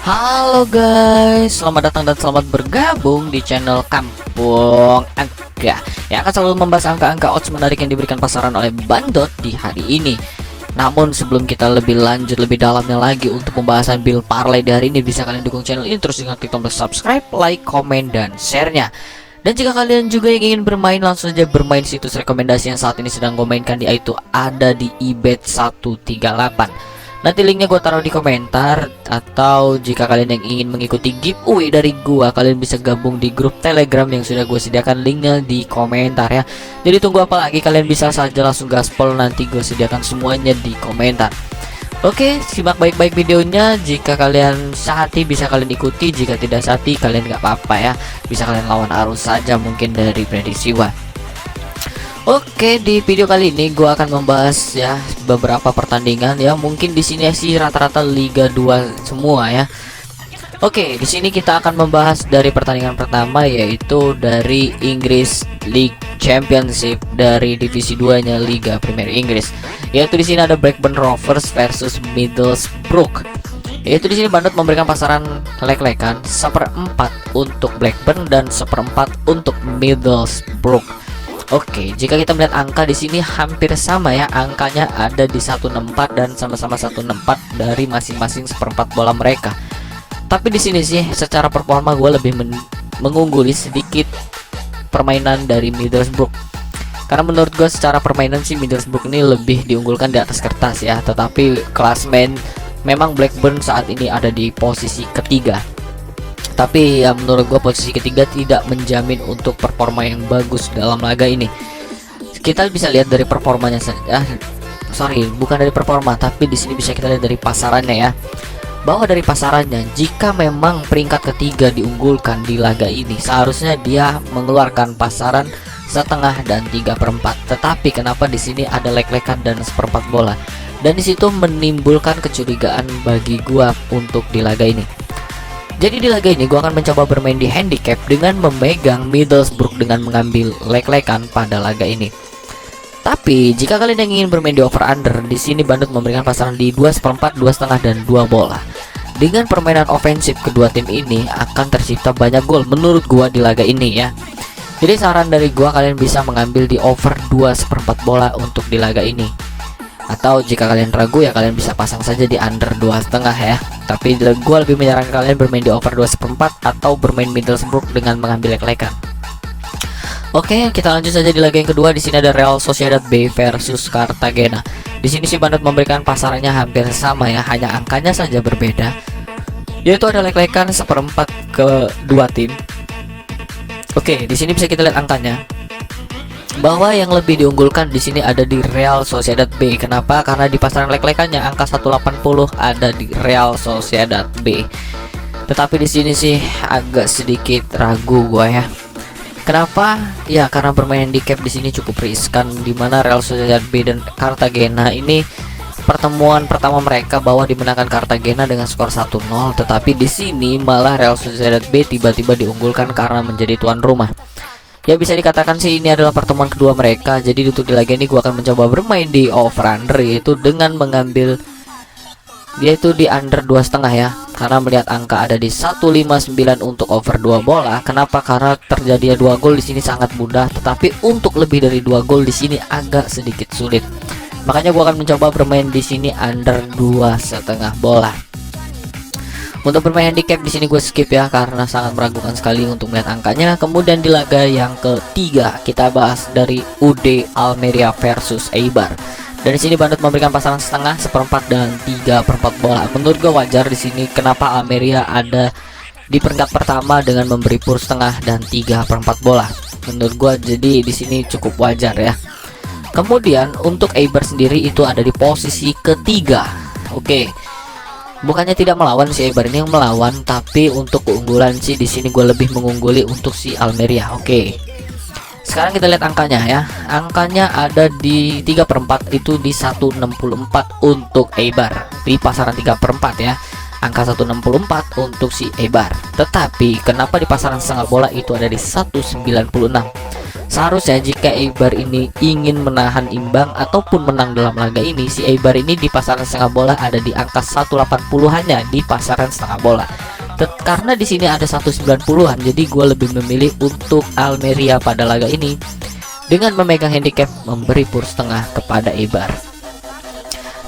Halo guys, selamat datang dan selamat bergabung di channel Kampung Angka yang akan selalu membahas angka-angka odds menarik yang diberikan pasaran oleh Bandot di hari ini. Namun sebelum kita lebih lanjut lebih dalamnya lagi untuk pembahasan build parlay di hari ini, bisa kalian dukung channel ini terus dengan klik tombol subscribe, like, komen, dan share-nya. Dan jika kalian juga yang ingin bermain, langsung saja bermain situs rekomendasi yang saat ini sedang gue mainkan, yaitu ada di ibet 138. Nanti linknya gue taruh di komentar, atau jika kalian yang ingin mengikuti giveaway dari gue, kalian bisa gabung di grup Telegram yang sudah gue sediakan linknya di komentar ya. Jadi tunggu apa lagi, kalian bisa saja langsung gaspol, nanti gue sediakan semuanya di komentar. Oke, simak baik-baik videonya. Jika kalian sehati bisa kalian ikuti, jika tidak sehati kalian nggak apa-apa ya. Bisa kalian lawan arus saja mungkin dari prediksi gue. Oke, di video kali ini gue akan membahas ya beberapa pertandingan ya. Mungkin di sini sih rata-rata Liga 2 semua ya. Oke, di sini kita akan membahas dari pertandingan pertama, yaitu dari Inggris League Championship dari divisi 2-nya Liga Premier Inggris. Yaitu di sini ada Blackburn Rovers versus Middlesbrough. Yaitu di sini Bandot memberikan pasaran lek-lekan 1/4 untuk Blackburn dan 1/4 untuk Middlesbrough. Oke, jika kita melihat angka di sini hampir sama ya, angkanya ada di 1/4 dan sama-sama 1/4 dari masing-masing 1/4 bola mereka. Tapi di sini sih secara performa gue lebih mengungguli sedikit permainan dari Middlesbrough. Karena menurut gue secara permainan sih Middlesbrough ini lebih diunggulkan di atas kertas ya, tetapi klasmen memang Blackburn saat ini ada di posisi ketiga. Tapi ya menurut gue posisi ketiga tidak menjamin untuk performa yang bagus dalam laga ini. Kita bisa lihat dari performanya saja. Bukan dari performa, tapi di sini bisa kita lihat dari pasarannya ya. Bahwa dari pasarannya, jika memang peringkat ketiga diunggulkan di laga ini, seharusnya dia mengeluarkan pasaran 1/2 dan 3/4. Tetapi kenapa di sini ada lek-lekan dan 1/4 bola? Dan disitu menimbulkan kecurigaan bagi gua untuk di laga ini. Jadi di laga ini gue akan mencoba bermain di handicap dengan memegang Middlesbrough dengan mengambil lek-lekan pada laga ini. Tapi jika kalian yang ingin bermain di over under, di sini Bandot memberikan pasaran di 2/4, 2/5 dan 2 bola. Dengan permainan ofensif kedua tim ini akan tercipta banyak gol menurut gua di laga ini ya. Jadi saran dari gua, kalian bisa mengambil di over 2/4 bola untuk di laga ini. Atau jika kalian ragu ya kalian bisa pasang saja di under 2/5 ya. Tapi gue lebih menyarankan kalian bermain di over 2/4 atau bermain Middlesbrough dengan mengambil lek-lekan. Oke, kita lanjut saja di laga yang kedua. Di sini ada Real Sociedad B versus Cartagena. Di sini si Bandot memberikan pasarannya hampir sama ya, hanya angkanya saja berbeda. Yaitu ada lek-lekan 1/4 ke dua tim. Oke, di sini bisa kita lihat angkanya. Bahwa yang lebih diunggulkan di sini ada di Real Sociedad B. Kenapa? Karena di pasaran lek-lekannya angka 180 ada di Real Sociedad B. Tetapi di sini sih agak sedikit ragu gua ya. Kenapa? Ya karena bermain handicap di sini cukup riskan, dimana Real Sociedad B dan Cartagena ini pertemuan pertama mereka bahwa dimenangkan Cartagena dengan skor 1-0. Tetapi di sini malah Real Sociedad B tiba-tiba diunggulkan karena menjadi tuan rumah. Ya bisa dikatakan sih ini adalah pertemuan kedua mereka. Jadi untuk di laga ini gua akan mencoba bermain di over under, yaitu dengan mengambil yaitu di under 2/5 ya. Karena melihat angka ada di 159 untuk over 2 bola. Kenapa? Karena terjadinya 2 gol di sini sangat mudah, tetapi untuk lebih dari 2 gol di sini agak sedikit sulit. Makanya gua akan mencoba bermain di sini under 2,5 bola. Untuk bermain handicap di sini gue skip ya karena sangat meragukan sekali untuk melihat angkanya. Kemudian di laga yang ketiga kita bahas dari UD Almeria versus Eibar. Dan di sini Bandot memberikan pasaran 1/2, 1/4 dan 3/4 bola. Menurut gue wajar di sini kenapa Almeria ada di peringkat pertama dengan memberi pur 1/2 dan 3/4 bola. Menurut gue jadi di sini cukup wajar ya. Kemudian untuk Eibar sendiri itu ada di posisi ketiga. Oke. Bukannya tidak melawan, si Eibar ini yang melawan, tapi untuk keunggulan sih di sini gue lebih mengungguli untuk si Almeria. Oke. Sekarang kita lihat angkanya ya. Angkanya ada di 3/4, itu di 164 untuk Eibar. Di pasaran 3/4 ya. Angka 164 untuk si Eibar. Tetapi kenapa di pasaran setengah bola itu ada di 196? Seharusnya jika Eibar ini ingin menahan imbang ataupun menang dalam laga ini, si Eibar ini di pasaran setengah bola ada di angka 180-annya di pasaran setengah bola. Karena di sini ada 190-an, jadi gue lebih memilih untuk Almeria pada laga ini dengan memegang handicap memberi pur setengah kepada Eibar.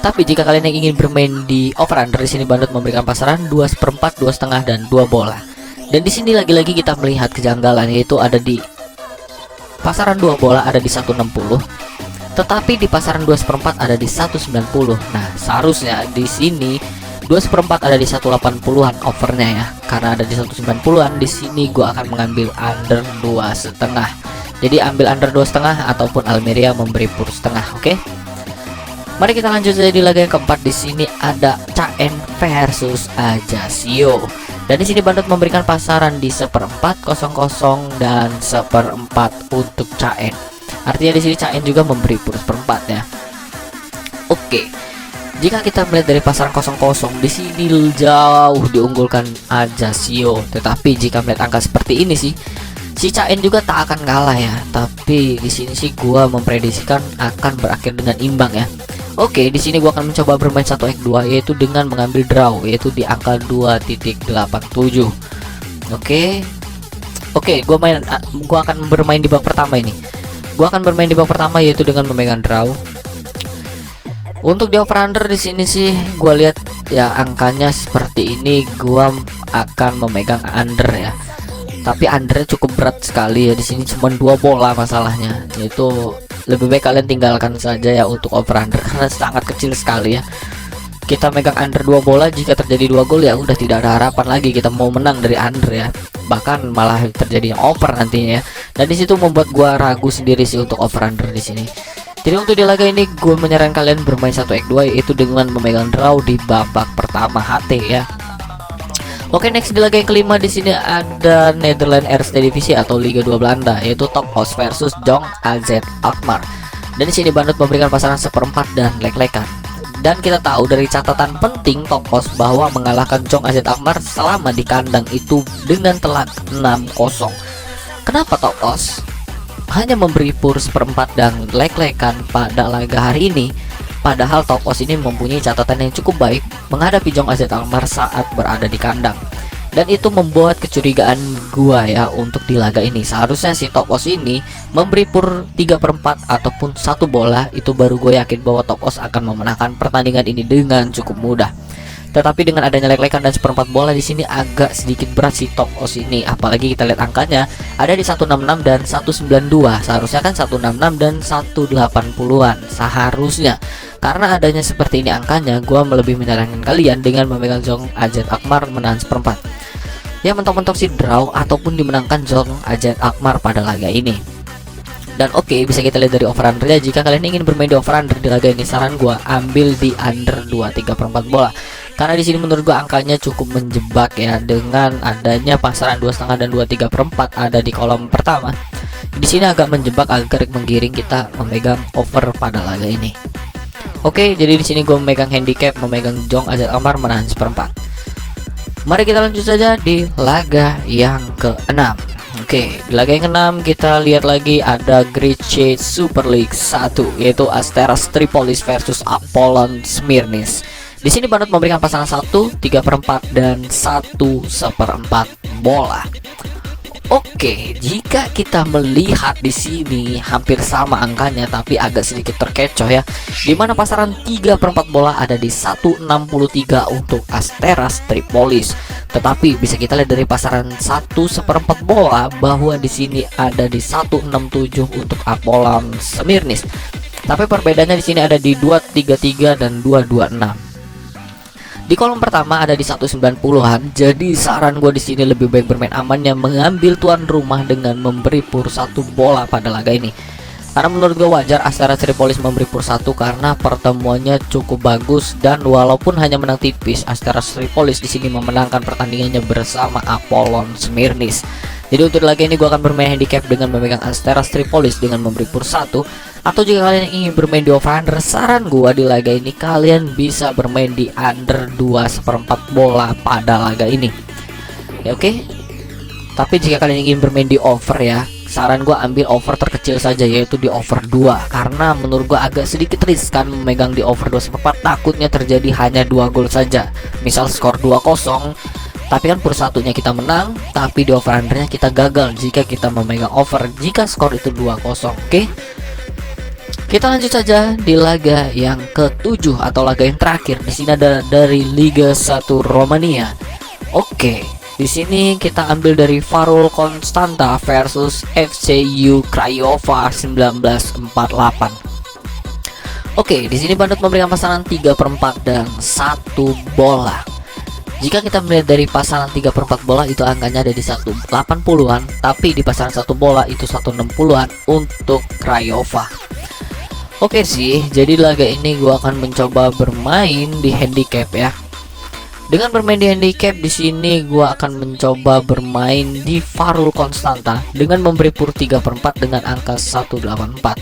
Tapi jika kalian yang ingin bermain di over under, di sini Bandot memberikan pasaran 2/4, 2,5 dan 2 bola. Dan di sini lagi-lagi kita melihat kejanggalan, yaitu ada di pasaran 2 bola ada di 160, tetapi di pasaran 2/4 ada di 190. Nah, seharusnya di sini 2/4 ada di 180-an overnya ya. Karena ada di 190-an, di sini gua akan mengambil under 2,5. Jadi ambil under 2,5 ataupun Almeria memberi pur setengah, oke? Mari kita lanjut saja di laga yang keempat. Di sini ada Caen versus Ajaccio. Dan di sini Bandot memberikan pasaran di 1/4, 0,0 dan 1/4 untuk Caen. Artinya di sini Caen juga memberi pur 1/4 ya. Oke. Jika kita melihat dari pasaran 0,0, di sini jauh diunggulkan Ajaccio. Tetapi jika melihat angka seperti ini sih, si Caen juga tak akan kalah ya. Tapi di sini sih gua memprediksikan akan berakhir dengan imbang ya. Oke, di sini gua akan mencoba bermain 1x2, yaitu dengan mengambil draw, yaitu di angka 2.87. Oke, gua akan bermain di babak pertama ini. Gua akan bermain di babak pertama yaitu dengan memegang draw. Untuk di over under di sini sih gua lihat ya angkanya seperti ini, gua akan memegang under ya. Tapi undernya cukup berat sekali ya, di sini cuma 2 bola masalahnya, yaitu lebih baik kalian tinggalkan saja ya untuk over under karena sangat kecil sekali ya. Kita megang under 2 bola, jika terjadi 2 gol ya udah tidak ada harapan lagi kita mau menang dari under ya. Bahkan malah terjadi yang over nantinya ya. Dan disitu membuat gua ragu sendiri sih untuk over under di sini. Jadi untuk di laga ini gue menyarankan kalian bermain 1x2 yaitu dengan memegang draw di babak pertama HT ya. Oke, next di laga yang kelima di sini ada Netherlands Eerste Divisie atau Liga 2 Belanda, yaitu Top Os versus Jong AZ Alkmaar. Dan di sini Bandot memberikan pasaran 1/4 dan lek-lekan. Dan kita tahu dari catatan penting Top Os bahwa mengalahkan Jong AZ Alkmaar selama di kandang itu dengan telak 6-0. Kenapa Top Os hanya memberi pur 1/4 dan lek-lekan pada laga hari ini? Padahal Top Os ini mempunyai catatan yang cukup baik menghadapi Jong AZ Alkmaar saat berada di kandang. Dan itu membuat kecurigaan gua ya untuk di laga ini. Seharusnya si Top Os ini memberi pur 3/4 ataupun 1 bola, itu baru gue yakin bahwa Top Os akan memenangkan pertandingan ini dengan cukup mudah. Tetapi dengan adanya lek-lekan dan 1/4 bola di sini agak sedikit berat si Top Os ini. Apalagi kita lihat angkanya ada di 166 dan 192. Seharusnya kan 166 dan 180-an seharusnya. Karena adanya seperti ini angkanya, gua lebih menyarankan kalian dengan memegang Jong AZ Alkmaar menahan 1/4. Ya mentok-mentok si draw ataupun dimenangkan Jong AZ Alkmaar pada laga ini. Dan oke, bisa kita lihat dari over under ya. Jika kalian ingin bermain di over under di laga ini, saran gua ambil di under 2/3/4 bola. Karena di sini menurut gua angkanya cukup menjebak ya, dengan adanya pasaran 2,5 dan 2/3/4 ada di kolom pertama. Di sini agak menjebak, agak menggiring kita memegang over pada laga ini. Oke, jadi di sini gua memegang handicap, memegang Jong AZ Alkmaar menahan 1/4. Mari kita lanjut saja di laga yang ke-6. Oke, di laga yang ke-6 kita lihat lagi ada Grece Super League 1, yaitu Asteras Tripolis versus Apollon Smirnis. Di sini Bandot memberikan pasangan 1, 3/4 dan 1/4 bola. Oke, jika kita melihat di sini hampir sama angkanya tapi agak sedikit terkecoh ya. Dimana pasaran 3/4 bola ada di 163 untuk Asteras Tripolis. Tetapi bisa kita lihat dari pasaran 1/4 bola bahwa di sini ada di 167 untuk Apollon Smirnis. Tapi perbedaannya di sini ada di 233 dan 226. Di kolom pertama ada di 190-an. Jadi saran gue di sini lebih baik bermain aman yang mengambil tuan rumah dengan memberi pur 1 bola pada laga ini. Karena menurut gue wajar Asteras Tripolis memberi pur 1 karena pertemuannya cukup bagus, dan walaupun hanya menang tipis, Asteras Tripolis di sini memenangkan pertandingannya bersama Apollon Smirnis. Jadi untuk laga ini gue akan bermain handicap dengan memegang Asteras Tripolis dengan memberi pur 1. Atau jika kalian ingin bermain di over under, saran gua di laga ini kalian bisa bermain di under 2/4 bola pada laga ini ya. Oke, tapi jika kalian ingin bermain di over ya, saran gua ambil over terkecil saja, yaitu di over 2, karena menurut gua agak sedikit riskan memegang di over 2/4. Takutnya terjadi hanya 2 gol saja, misal skor 2-0, tapi kan per satunya kita menang, tapi di over undernya kita gagal jika kita memegang over jika skor itu 2-0. Oke, kita lanjut saja di laga yang ke-7 atau laga yang terakhir. Di sini ada dari Liga 1 Romania. Oke, di sini kita ambil dari Farul Konstanta versus FCU Craiova 1948. Oke, di sini Bandot memberikan pasangan 3/4 dan 1 bola. Jika kita melihat dari pasangan 3/4 bola, itu angkanya ada di 180-an, tapi di pasangan 1 bola itu 160-an untuk Craiova. Oke sih, jadi laga ini gua akan mencoba bermain di handicap ya. Dengan bermain di handicap di sini gua akan mencoba bermain di Farul Konstanta dengan memberi pur 3/4 dengan angka 184.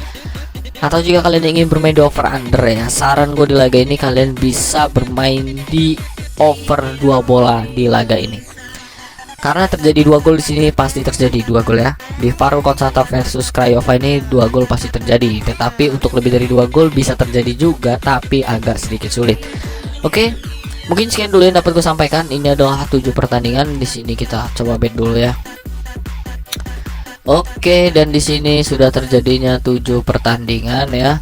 Atau jika kalian ingin bermain di over under ya, saran gue di laga ini kalian bisa bermain di over 2 bola di laga ini. Karena terjadi 2 gol di sini, pasti terjadi 2 gol ya. Di Farul Konstanta versus Craiova ini 2 gol pasti terjadi. Tetapi untuk lebih dari 2 gol bisa terjadi juga, tapi agak sedikit sulit. Oke, mungkin sekian dulu yang dapat gue sampaikan. Ini adalah 7 pertandingan. Di sini kita coba bet dulu ya. Oke, dan di sini sudah terjadinya 7 pertandingan ya.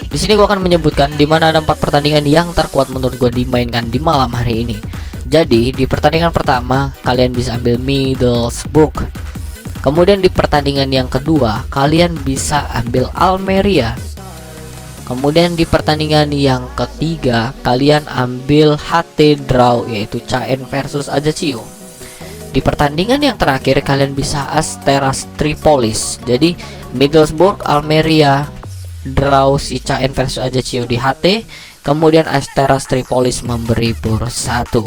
Di sini gue akan menyebutkan di mana ada 4 pertandingan yang terkuat menurut gue dimainkan di malam hari ini. Jadi di pertandingan pertama kalian bisa ambil Middlesbrough. Kemudian di pertandingan yang kedua kalian bisa ambil Almeria. Kemudian di pertandingan yang ketiga kalian ambil HT Draw, yaitu Caen versus Ajaccio. Di pertandingan yang terakhir kalian bisa Asteras Tripolis. Jadi Middlesbrough, Almeria, draw si Caen versus Ajaccio di HT, kemudian Asteras Tripolis memberi pur 1.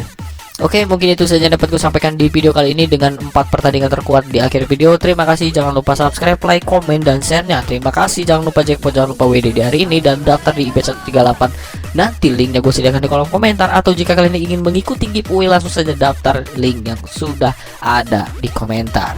Oke, mungkin itu saja yang dapat gue sampaikan di video kali ini dengan 4 pertandingan terkuat di akhir video. Terima kasih, jangan lupa subscribe, like, komen, dan share-nya. Terima kasih, jangan lupa jackpot, jangan lupa WD di hari ini, dan daftar di IB138. Nanti linknya gue sediakan di kolom komentar. Atau jika kalian ingin mengikuti giveaway, langsung saja daftar link yang sudah ada di komentar.